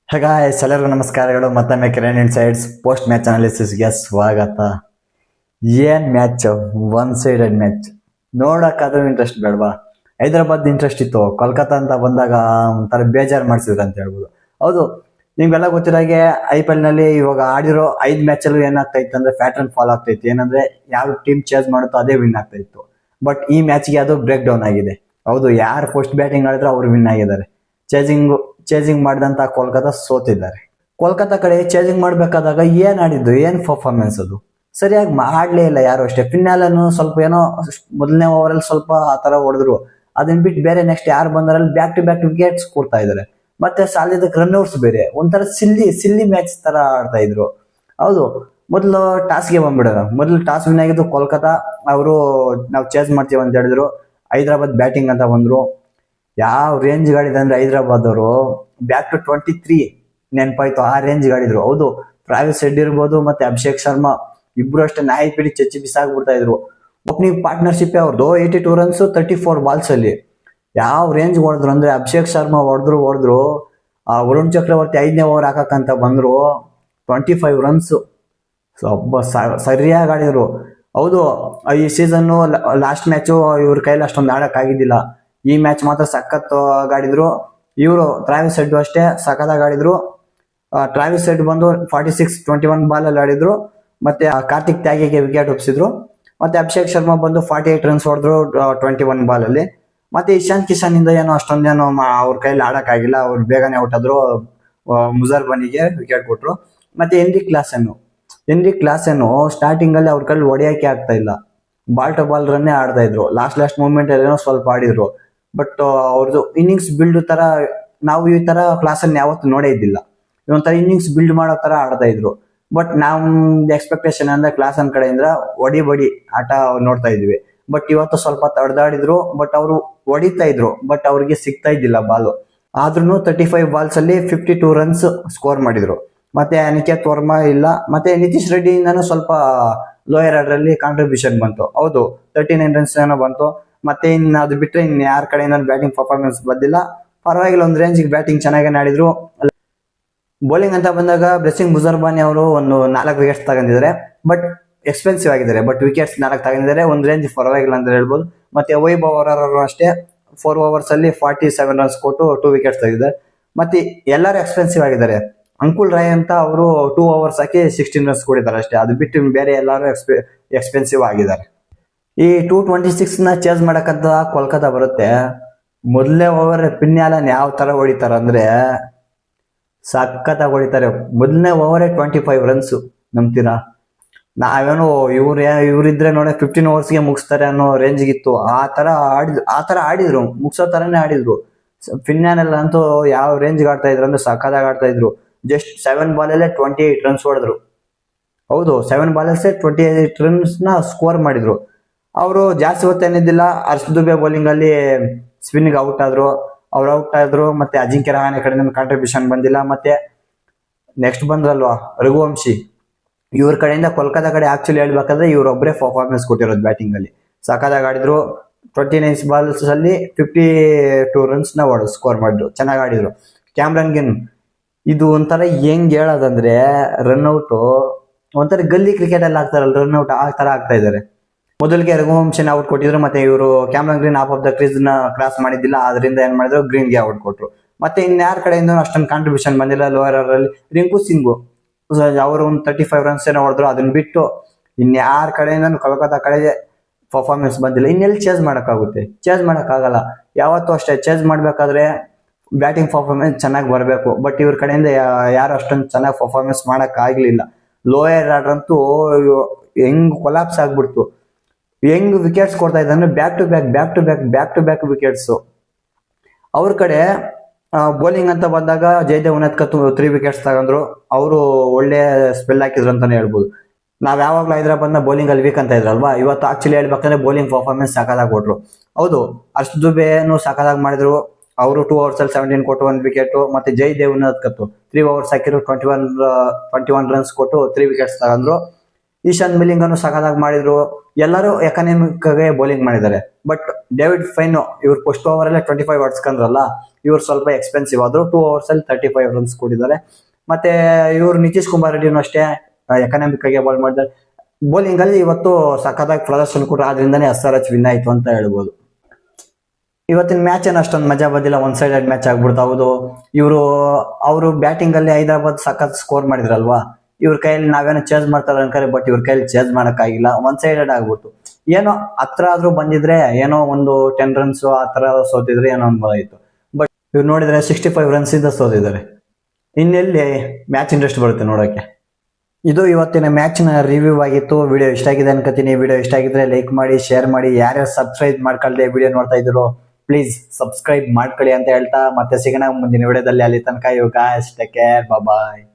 Guys ಎಲ್ಲರಿಗೂ ನಮಸ್ಕಾರಗಳು. ಮತ್ತೊಮ್ಮೆ ಕಿರಣ್ ಇನ್ಸೈಡ್ಸ್ ಪೋಸ್ಟ್ ಮ್ಯಾಚ್ ಅನಾಲಿಸಿಸ್ಗೆ ಸ್ವಾಗತ. ಏನ್ ಮ್ಯಾಚ್, ಒನ್ ಸೈಡೆಡ್ ಮ್ಯಾಚ್. ನೋಡಕ್ಕಾದ್ರೂ ಇಂಟ್ರೆಸ್ಟ್ ಬೇಡವಾ? ಹೈದರಾಬಾದ್ ಇಂಟ್ರೆಸ್ಟ್ ಇತ್ತು, ಕೋಲ್ಕತ್ತಾ ಅಂತ ಬಂದಾಗ ಒಂಥರ ಬೇಜಾರು ಮಾಡಿಸಿದ್ರು ಅಂತ ಹೇಳ್ಬೋದು. ಹೌದು, ನಿಮ್ಗೆಲ್ಲ ಗೊತ್ತಿರೋಗೆ IPL ನಲ್ಲಿ ಇವಾಗ ಆಡಿರೋ 5 ಮ್ಯಾಚಲ್ಲೂ ಏನಾಗ್ತಾ ಇತ್ತು ಅಂದ್ರೆ ಪ್ಯಾಟರ್ನ್ ಫಾಲೋ ಆಗ್ತಾ ಇತ್ತು. ಏನಂದ್ರೆ ಯಾವ ಟೀಮ್ ಚೇಸ್ ಮಾಡುತ್ತೋ ಅದೇ ವಿನ್ ಆಗ್ತಾ ಇತ್ತು. ಬಟ್ ಈ ಮ್ಯಾಚ್ಗೆ ಅದು ಬ್ರೇಕ್ ಡೌನ್ ಆಗಿದೆ. ಹೌದು, ಯಾರು ಫಸ್ಟ್ ಬ್ಯಾಟಿಂಗ್ ಆಡಿದ್ರು ಅವ್ರು ವಿನ್ ಆಗಿದ್ದಾರೆ. ಚೇಸಿಂಗ್ ಮಾಡಿದಂತ ಕೋಲ್ಕತ್ತಾ ಸೋತಿದ್ದಾರೆ. ಕೋಲ್ಕತ್ತಾ ಕಡೆ ಚೇಸಿಂಗ್ ಮಾಡ್ಬೇಕಾದಾಗ ಏನ್ ಆಡಿದ್ದು, ಏನ್ ಪರ್ಫಾರ್ಮೆನ್ಸ್ ಅದು ಸರಿಯಾಗಿ ಮಾಡ್ಲೇ ಇಲ್ಲ ಯಾರು ಅಷ್ಟೇ. ಫಿನ್ನಾಲನ್ನು ಸ್ವಲ್ಪ ಏನೋ ಮೊದಲನೇ ಓವರಲ್ಲಿ ಸ್ವಲ್ಪ ಆ ತರ ಹೊಡೆದ್ರು. ಅದನ್ನ ಬಿಟ್ಟು ಬೇರೆ ನೆಕ್ಸ್ಟ್ ಯಾರು ಬಂದ್ರಲ್ಲಿ ಬ್ಯಾಕ್ ಟು ಬ್ಯಾಕ್ ವಿಕೆಟ್ಸ್ ಕೊಡ್ತಾ ಇದಾರೆ. ಮತ್ತೆ ಸಾಲಿದಕ್ಕೆ ರನ್ಔಟ್ಸ್ ಬೇರೆ, ಒಂಥರ ಸಿಲ್ಲಿ ಮ್ಯಾಚ್ ತರ ಆಡ್ತಾ ಇದ್ರು. ಹೌದು, ಮೊದಲು ಟಾಸ್ಗೆ ಬಂದ್ಬಿಡೋಣ. ಮೊದಲು ಟಾಸ್ ವಿನ್ ಆಗಿದ್ದು ಕೋಲ್ಕತ್ತಾ. ಅವರು ನಾವು ಚೇಸ್ ಮಾಡ್ತೀವಿ ಅಂತ ಹೇಳಿದ್ರು. ಹೈದರಾಬಾದ್ ಬ್ಯಾಟಿಂಗ್ ಅಂತ ಬಂದ್ರು. ಯಾವ ರೇಂಜ್ ಗಾಡಿದೆ ಅಂದ್ರೆ ಹೈದರಾಬಾದ್ ಅವರು ಬ್ಯಾಕ್ ಟು 23 ನೆನಪಾಯ್ತು, ಆ ರೇಂಜ್ ಗಾಡಿದ್ರು. ಹೌದು, ಟ್ರಾವಿಸ್ ಹೆಡ್ ಇರ್ಬೋದು ಮತ್ತೆ ಅಭಿಷೇಕ್ ಶರ್ಮಾ ಇಬ್ರು ಅಷ್ಟೇ ನಾಯಿ ಪಿಡಿ ಚಚ್ಚಿ ಬಿಸಾಕ್ಬಿಡ್ತಾ ಇದ್ರು. ಓಪನಿಂಗ್ ಪಾರ್ಟ್ನರ್ಶಿಪ್ ಅವ್ರದ್ದು 82 ರನ್ಸ್ 34 ಬಾಲ್ಸ್ ಅಲ್ಲಿ. ಯಾವ ರೇಂಜ್ ಹೊಡೆದ್ರು ಅಂದ್ರೆ ಅಭಿಷೇಕ್ ಶರ್ಮಾ ಹೊಡೆದ್ರು. ಆ ವರುಣ್ ಚಕ್ರವರ್ತಿ 5ನೇ ಓವರ್ ಹಾಕಕ್ಕಂತ ಬಂದ್ರು, 25 ರನ್ಸ್. ಒಬ್ಬ ಸರಿಯಾಗಿ ಆಡಿದ್ರು. ಹೌದು, ಈ ಸೀಸನ್ ಲಾಸ್ಟ್ ಮ್ಯಾಚು ಇವ್ರ ಕೈಲಿ ಅಷ್ಟೊಂದು ಆಡಕ್ ಆಗಿದ್ದಿಲ್ಲ. ಈ ಮ್ಯಾಚ್ ಮಾತ್ರ ಸಖತ್ ಆಡಿದ್ರು. ಇವರು ಟ್ರಾವಿಸ್ ಹೆಡ್ ಅಷ್ಟೇ ಸಖತ್ತಾಗಿ ಆಡಿದ್ರು. ಟ್ರಾವಿಸ್ ಹೆಡ್ ಬಂದು 46-21 ಬಾಲ್ ಅಲ್ಲಿ ಆಡಿದ್ರು. ಮತ್ತೆ ಕಾರ್ತಿಕ್ ತ್ಯಾಗಿಗೆ ವಿಕೆಟ್ ಒಪ್ಸಿದ್ರು. ಮತ್ತೆ ಅಭಿಷೇಕ್ ಶರ್ಮಾ ಬಂದು 48 ರನ್ಸ್ ಹೊಡೆದ್ರು 21 ಬಾಲ್ ಅಲ್ಲಿ. ಮತ್ತೆ ಇಶಾಂತ್ ಕಿಶನ್ ಇಂದ ಏನೋ ಅಷ್ಟೊಂದೇನೋ ಅವ್ರ ಕೈಲಿ ಆಡಕ್ ಆಗಿಲ್ಲ. ಅವ್ರು ಬೇಗನೆ ಔಟ್ ಆದ್ರು. ಮುಜರ್ ಬನಿಗೆ ವಿಕೆಟ್ ಕೊಟ್ರು. ಮತ್ತೆ ಹೆನ್ರಿ ಕ್ಲಾಸೆನು ಸ್ಟಾರ್ಟಿಂಗ್ ಅಲ್ಲಿ ಅವ್ರ ಕೈಲಿ ಹೊಡೆಯಕ್ಕೆ ಆಗ್ತಾ ಇಲ್ಲ. ಬಾಲ್ ಟು ಬಾಲ್ ರನ್ನೇ ಆಡ್ತಾ ಇದ್ರು. ಲಾಸ್ಟ್ ಮೂಮೆಂಟ್ ಅಲ್ಲಿ ಏನೋ ಸ್ವಲ್ಪ ಆಡಿದ್ರು. ಬಟ್ ಅವ್ರದ್ದು ಇನ್ನಿಂಗ್ಸ್ ಬಿಲ್ಡ್ ತರ ನಾವು ಈ ತರ ಕ್ಲಾಸ್ ಅಲ್ಲಿ ಯಾವತ್ತು ನೋಡೇ ಇದ್ದಿಲ್ಲ. ಇದೊಂಥರ ಇನ್ನಿಂಗ್ಸ್ ಬಿಲ್ಡ್ ಮಾಡೋ ತರ ಆಡ್ತಾ ಇದ್ರು. ಬಟ್ ನಮ್ದು ಎಕ್ಸ್ಪೆಕ್ಟೇಷನ್ ಅಂದ್ರೆ ಕ್ಲಾಸ್ ಅನ್ ಕಡೆಯಿಂದ ಬಡಿ ಆಟ ನೋಡ್ತಾ ಇದ್ವಿ. ಬಟ್ ಇವತ್ತು ಸ್ವಲ್ಪ ತಡೆದಾಡಿದ್ರು. ಬಟ್ ಅವರು ಹೊಡಿತಾ ಇದ್ರು, ಬಟ್ ಅವ್ರಿಗೆ ಸಿಗ್ತಾ ಇದ್ದಿಲ್ಲ ಬಾಲು. ಆದ್ರೂ 35 ಬಾಲ್ಸ್ ಅಲ್ಲಿ 52 ರನ್ಸ್ ಸ್ಕೋರ್ ಮಾಡಿದ್ರು. ಮತ್ತೆ ಅನಿಕೇತ್ ವರ್ಮಾ ಇಲ್ಲ, ಮತ್ತೆ ನಿತೀಶ್ ರೆಡ್ಡಿ ಇಂದಾನು ಸ್ವಲ್ಪ ಲೋಯರ್ ಆರ್ಡರ್ ಅಲ್ಲಿ ಕಾಂಟ್ರಿಬ್ಯೂಷನ್ ಬಂತು. ಹೌದು, 39 ರನ್ಸ್ ಏನೋ ಬಂತು. ಮತ್ತೆ ಇನ್ನು ಅದು ಬಿಟ್ರೆ ಇನ್ ಯಾರ ಕಡೆಯಿಂದ ಬ್ಯಾಟಿಂಗ್ ಪರ್ಫಾರ್ಮೆನ್ಸ್ ಬಂದಿಲ್ಲ. ಪರವಾಗಿಲ್ಲ, ಒಂದು ರೇಂಜಿಗೆ ಬ್ಯಾಟಿಂಗ್ ಚೆನ್ನಾಗಿ ಆಡಿದ್ರು. ಬೌಲಿಂಗ್ ಅಂತ ಬಂದಾಗ ಬ್ಲೆಸ್ಸಿಂಗ್ ಮುಜರ್ಬಾನಿ ಅವರು ಒಂದು 4 ವಿಕೆಟ್ಸ್ ತಗೊಂಡಿದ್ದಾರೆ. ಬಟ್ ಎಕ್ಸ್ಪೆನ್ಸಿವ್ ಆಗಿದ್ದಾರೆ. ಬಟ್ ವಿಕೆಟ್ಸ್ 4 ತಗೊಂಡಿದ್ದಾರೆ. ಒಂದು ರೇಂಜ್ ಪರವಾಗಿಲ್ಲ ಅಂತ ಹೇಳ್ಬೋದು. ಮತ್ತೆ ವೈಭವ್ ಅವರು ಅಷ್ಟೇ 4 ಓವರ್ಸ್ ಅಲ್ಲಿ 47 ರನ್ಸ್ ಕೊಟ್ಟು 2 ವಿಕೆಟ್ಸ್ ತೆಗೆದಿದ್ದಾರೆ. ಮತ್ತೆ ಎಲ್ಲರೂ ಎಕ್ಸ್ಪೆನ್ಸಿವ್ ಆಗಿದ್ದಾರೆ. ಅಂಕುಲ್ ರಾಯ್ ಅಂತ ಅವರು 2 ಓವರ್ಸ್ ಹಾಕಿ 16 ರನ್ಸ್ ಕೊಟ್ಟಿದ್ದಾರೆ ಅಷ್ಟೇ. ಅದು ಬಿಟ್ಟು ಬೇರೆ ಎಲ್ಲರೂ ಎಕ್ಸ್ಪೆನ್ಸಿವ್ ಆಗಿದ್ದಾರೆ. ಈ 226 ಚೇಸ್ ಮಾಡಕ್ಕಂತ ಕೋಲ್ಕತ್ತಾ ಬರುತ್ತೆ. ಮೊದಲನೇ ಓವರ್ ಪಿನ್ಯಾಲನ್ ಯಾವ ತರ ಹೊಡಿತಾರ ಅಂದ್ರೆ ಸಖತ್ತಾಗಿ ಹೊಡಿತಾರೆ. ಮೊದಲನೇ ಓವರೇ 25 ರನ್ಸ್. ನಂಬ್ತೀರಾ? ನಾವೇನೋ ಇವ್ರಿದ್ರೆ ನೋಡಿ 15 ಓವರ್ಸ್ಗೆ ಮುಗಿಸ್ತಾರೆ ಅನ್ನೋ ರೇಂಜ್ಗಿತ್ತು. ಆ ತರ ಆಡಿದ್ರು, ಮುಗಿಸೋ ತರನೇ ಆಡಿದ್ರು. ಫಿನ್ಯಾನೆಲ್ಲ ಅಂತೂ ಯಾವ ರೇಂಜ್ಗೆ ಆಡ್ತಾ ಇದ್ರು ಅಂದ್ರೆ ಸಖತ್ತಾಗಿ ಆಡ್ತಾ ಇದ್ರು. ಜಸ್ಟ್ 7 ಬಾಲಲ್ಲೇ 28 ರನ್ಸ್ ಹೊಡೆದ್ರು. ಹೌದು, 7 ಬಾಲಲ್ಲೇ 28 ರನ್ಸ್ ನ ಸ್ಕೋರ್ ಮಾಡಿದ್ರು. ಅವರು ಜಾಸ್ತಿ ಹೊತ್ತೇನಿದ್ದಿಲ್ಲ. ಹರ್ಷ್ ದುಬೆ ಬೌಲಿಂಗ್ ಅಲ್ಲಿ ಸ್ಪಿನ್ಗೆ ಔಟ್ ಆದ್ರು. ಮತ್ತೆ ಅಜಿಂಕ್ಯ ರಹಾನೆ ಕಡೆಯಿಂದ ಕಾಂಟ್ರಿಬ್ಯೂಷನ್ ಬಂದಿಲ್ಲ. ಮತ್ತೆ ನೆಕ್ಸ್ಟ್ ಬಂದ್ರಲ್ವಾ ರಘುವಂಶಿ, ಇವ್ರ ಕಡೆಯಿಂದ ಕೋಲ್ಕತ್ತಾ ಕಡೆ ಆಕ್ಚುಲಿ ಹೇಳ್ಬೇಕಾದ್ರೆ ಇವ್ರೊಬ್ಬರೇ ಪರ್ಫಾರ್ಮೆನ್ಸ್ ಕೊಟ್ಟಿರೋದು ಬ್ಯಾಟಿಂಗ್ ಅಲ್ಲಿ. ಸಖತ್ತಾಗಿ ಆಡಿದ್ರು. 29 ಬಾಲ್ಸ್ ಅಲ್ಲಿ 52 ರನ್ಸ್ ನ ಸ್ಕೋರ್ ಮಾಡಿದ್ರು. ಚೆನ್ನಾಗಿ ಆಡಿದ್ರು. ಕ್ಯಾಮ್ರನ್ ಗಿನ್ ಇದು ಒಂಥರ ಹೆಂಗ್ ಹೇಳೋದಂದ್ರೆ ರನ್ಔಟ್ ಒಂಥರ ಗಲ್ಲಿ ಕ್ರಿಕೆಟ್ ಅಲ್ಲಿ ಆಗ್ತಾರಲ್ಲ ರನ್ಔಟ್, ಆ ತರ ಆಗ್ತಾ ಇದಾರೆ. ಮೊದಲಿಗೆ ರಘುವಂಶನ್ ಔಟ್ ಕೊಟ್ಟಿದ್ರು. ಮತ್ತೆ ಇವರು Cameron green of the crease ನ ಕ್ರಾಸ್ ಮಾಡಿದ್ದಿಲ್ಲ. ಅದರಿಂದ ಏನ್ ಮಾಡಿದ್ರು, ಗ್ರೀನ್ ಗೆ ಔಟ್ ಕೊಟ್ರು. ಮತ್ತೆ ಇನ್ಯಾರ ಕಡೆಯಿಂದ ಅಷ್ಟೊಂದು ಕಾಂಟ್ರಿಬ್ಯೂಷನ್ ಬಂದಿಲ್ಲ. ಲೋಯರ್ ಅಲ್ಲಿ ರಿಂಕು ಸಿಂಗು ಅವರು ಒಂದು 35 ರನ್ಸ್ ಏನೋ ಹೊಡೆದ್ರು. ಅದನ್ನ ಬಿಟ್ಟು ಇನ್ಯಾರ ಕಡೆಯಿಂದ ಕೋಲ್ಕತ್ತಾ ಕಡೆ ಪರ್ಫಾರ್ಮೆನ್ಸ್ ಬಂದಿಲ್ಲ. ಇನ್ನೆಲ್ಲಿ ಚೇಸ್ ಮಾಡಕ್ಕಾಗುತ್ತೆ? ಚೇಸ್ ಮಾಡಕ್ಕಾಗಲ್ಲ. ಯಾವತ್ತೂ ಅಷ್ಟೇ, ಚೇಸ್ ಮಾಡ್ಬೇಕಾದ್ರೆ ಬ್ಯಾಟಿಂಗ್ ಪರ್ಫಾರ್ಮೆನ್ಸ್ ಚೆನ್ನಾಗಿ ಬರಬೇಕು. ಬಟ್ ಇವ್ರ ಕಡೆಯಿಂದ ಯಾರು ಅಷ್ಟೊಂದು ಚೆನ್ನಾಗಿ ಪರ್ಫಾರ್ಮೆನ್ಸ್ ಮಾಡಕ್ ಆಗ್ಲಿಲ್ಲ. ಲೋಯರ್ ಆರ್ಡರ್ ಅಂತೂ ಹೆಂಗ್ ಕೊಲಾಪ್ಸ್ ಆಗ್ಬಿಡ್ತು. ಹೆಂಗ್ ವಿಕೆಟ್ಸ್ ಕೊಡ್ತಾ ಇದ್ದಾರೆ ಬ್ಯಾಕ್ ಟು ಬ್ಯಾಕ್ ವಿಕೆಟ್ಸ್. ಅವ್ರ ಕಡೆ ಬೌಲಿಂಗ್ ಅಂತ ಬಂದಾಗ ಜಯದೇವ್ ಉನದ್ಕತ್ 3 ವಿಕೆಟ್ಸ್ ತಗೊಂಡ್ರು. ಅವರು ಒಳ್ಳೆ ಸ್ಪೆಲ್ ಹಾಕಿದ್ರು ಅಂತಾನೆ ಹೇಳ್ಬೋದು. ನಾವ್ ಯಾವಾಗ್ಲೂ ಹೈದರಾಬಾದ್ನ ಬೌಲಿಂಗ್ ಅಲ್ಲಿ ವೀಕ್ ಅಂತ ಇದ್ರಲ್ವಾ, ಇವತ್ತು ಆಕ್ಚುಲಿ ಹೇಳ್ಬೇಕಂದ್ರೆ ಬೌಲಿಂಗ್ ಪರ್ಫಾರ್ಮೆನ್ಸ್ ಸಖತ್ತಾಗಿ ಕೊಟ್ರು. ಹೌದು, ಹರ್ಷ್ ದುಬೆನು ಸಖತ್ತಾಗಿ ಮಾಡಿದ್ರು. ಅವರು 2 ಓವರ್ಸ್ ಅಲ್ಲಿ 17 ಕೊಟ್ಟು 1 ವಿಕೆಟ್. ಮತ್ತೆ ಜಯದೇವ್ ಉನದ್ಕತ್ 3 ಓವರ್ಸ್ ಹಾಕಿದ್ರು 21 ರನ್ಸ್ ಕೊಟ್ಟು 3 ವಿಕೆಟ್ಸ್ ತಗೊಂಡ್ರು. ಈಶಾನ್ ಮಿಲಿಂಗ್ ಅನ್ನು ಸಖತ್ತಾಗಿ ಮಾಡಿದ್ರು. ಎಲ್ಲರೂ ಎಕನಾಮಿಕ್ ಆಗಿ ಬೌಲಿಂಗ್ ಮಾಡಿದ್ದಾರೆ. ಬಟ್ ಡೇವಿಡ್ ಫೈನ್ ಇವ್ರು ಫಸ್ಟ್ ಓವರ್ ಅಲ್ಲೇ 25 ಹೊಡ್ಸ್ಕೊಂಡ್ರಲ್ಲ, ಇವ್ರು ಸ್ವಲ್ಪ ಎಕ್ಸ್ಪೆನ್ಸಿವ್ ಆದ್ರು 2 overs ಅಲ್ಲಿ 35 runs ಕೊಟ್ಟಿದ್ದಾರೆ. ಮತ್ತೆ ಇವ್ರು ನಿತೀಶ್ ಕುಮಾರ್ ರೆಡ್ಡಿನೂ ಅಷ್ಟೇ ಎಕನಾಮಿಕ್ ಆಗಿ ಬಾಲ್ ಮಾಡಿದ್ದಾರೆ. ಬೌಲಿಂಗ್ ಅಲ್ಲಿ ಇವತ್ತು ಸಖತ್ತಾಗಿ ಪ್ರದರ್ಶನ ಕೂಡ ಆದ್ರಿಂದಾನೇ SRH ವಿನ್ ಆಯ್ತು ಅಂತ ಹೇಳ್ಬೋದು. ಇವತ್ತಿನ ಮ್ಯಾಚ್ ಏನು ಅಷ್ಟೊಂದು ಮಜಾ ಬಂದಿಲ್ಲ, ಒನ್ ಸೈಡೆಡ್ ಮ್ಯಾಚ್ ಆಗ್ಬಿಡ್ತು. ಹೌದು, ಅವರು ಬ್ಯಾಟಿಂಗ್ ಅಲ್ಲಿ ಹೈದರಾಬಾದ್ ಸಖತ್ ಸ್ಕೋರ್ ಮಾಡಿದ್ರಲ್ವಾ, ಇವ್ರ ಕೈಯಲ್ಲಿ ನಾವೇನೋ ಚೇಂಜ್ ಮಾಡ್ತಾರೆ ಅನ್ಕರೆ, ಬಟ್ ಇವ್ರ ಕೈಯಲ್ಲಿ ಚೇಂಜ್ ಮಾಡಕ್ಕಾಗಿಲ್ಲ, ಒನ್ ಸೈಡೆಡ್ ಆಗ್ಬಿಡ್ತು. ಏನೋ ಹತ್ರ ಆದ್ರೂ ಬಂದಿದ್ರೆ ಏನೋ ಒಂದು 10 runs ಆ ತರ ಸೋತಿದ್ರೆ ಏನೋ ಅನ್ಬೋದಾಯ್ತು. ಬಟ್ ಇವ್ರು ನೋಡಿದ್ರೆ 65 runs ಇಂದ ಸೋತಿದ್ದಾರೆ. ಇನ್ನೆಲ್ಲಿ ಮ್ಯಾಚ್ ಇಂಟ್ರೆಸ್ಟ್ ಬರುತ್ತೆ ನೋಡೋಕೆ. ಇದು ಇವತ್ತಿನ ಮ್ಯಾಚ್ ನ ರಿವ್ಯೂ ಆಗಿತ್ತು. ವಿಡಿಯೋ ಇಷ್ಟ ಆಗಿದೆ ಅನ್ಕೋತೀನಿ. ವಿಡಿಯೋ ಇಷ್ಟ ಆಗಿದ್ರೆ ಲೈಕ್ ಮಾಡಿ, ಶೇರ್ ಮಾಡಿ. ಯಾರ್ಯಾರು ಸಬ್ಸ್ಕ್ರೈಬ್ ಮಾಡ್ಕೊಳ್ದೆ ವಿಡಿಯೋ ನೋಡ್ತಾ ಇದ್ರು ಪ್ಲೀಸ್ ಸಬ್ಸ್ಕ್ರೈಬ್ ಮಾಡ್ಕೊಳ್ಳಿ ಅಂತ ಹೇಳ್ತಾ ಮತ್ತೆ ಸಿಗೋಣ ಮುಂದಿನ ವಿಡಿಯೋದಲ್ಲಿ. ಅಲ್ಲಿ ತನಕ you guys take care, bye.